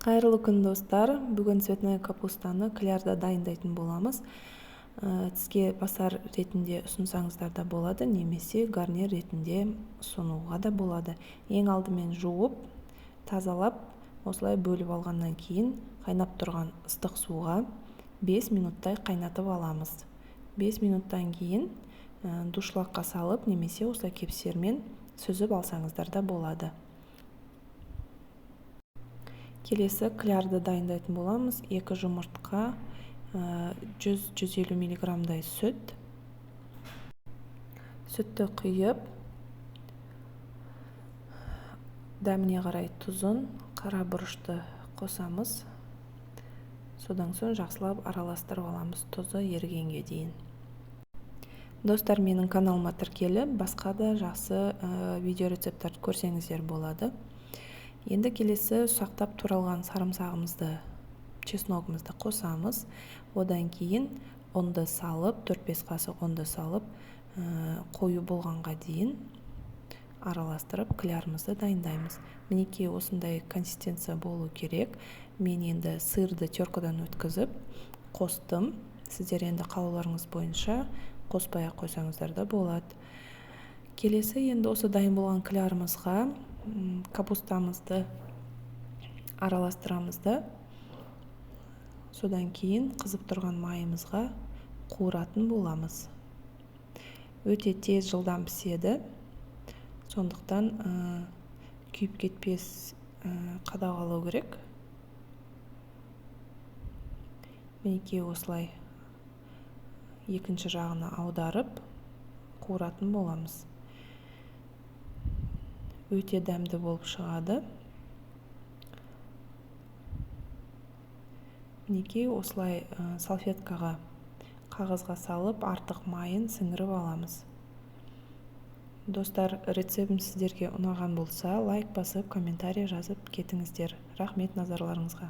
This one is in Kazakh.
Қайырлы күн достар. Бүгін цветная капустаны клярда дайындайтын боламыз. Тіске басар ретінде ұсынсаңыздар да болады, немесе гарнир ретінде ұсынуға да болады. Ең алдымен жуып, тазалап, осылай бөліп алғаннан кейін қайнап тұрған ыстық суға 5 минуттай қайнатып аламыз. 5 минуттан кейін душлаққа салып, немесе осылай кепсермен сүзіп алсаңыздар да болады. Келесі клярды дайындайтын боламыз. 2 жұмыртқа, 100-150 мг сүт. Сүтті құйып, дәміне қарай тұзын, қара бұрышты қосамыз. Содан соң жақсылап араластырып аламыз, тұзы ерігенге дейін. Достар, менің каналыма тіркеліп, басқа да жақсы видео рецепттарды көрсеңіздер болады. Енді келесі ұсақтап туралған сарымсағымызды, чесногымызды қосамыз. Одан кейін ұнды салып, 4-5 қасық ұнды салып, қою болғанға дейін араластырып, клярымызды дайындаймыз. Мінекей осындай консистенция болу керек. Мен енді сырды теркадан өткізіп қостым. Сіздер енді қалауларыңыз бойынша қоспай қойсаңыздар да болады. Келесі енді осы дайын болған клярымызға капустамызды араластырамыз да, содан кейін қызып тұрған майымызға қуыратын боламыз. Өте тез, жылдам піседі. Сондықтан күйіп кетпес қадағалау керек. Мінекей осылай екінші жағына аударып қуыратын боламыз. Өте дәмді болып шығады. Мінекей осылай салфеткаға, қағазға салып, артық майын сіңіріп аламыз. Достар, рецептім сіздерге ұнаған болса, лайк басып, комментарий жазып кетіңіздер. Рахмет назарларыңызға.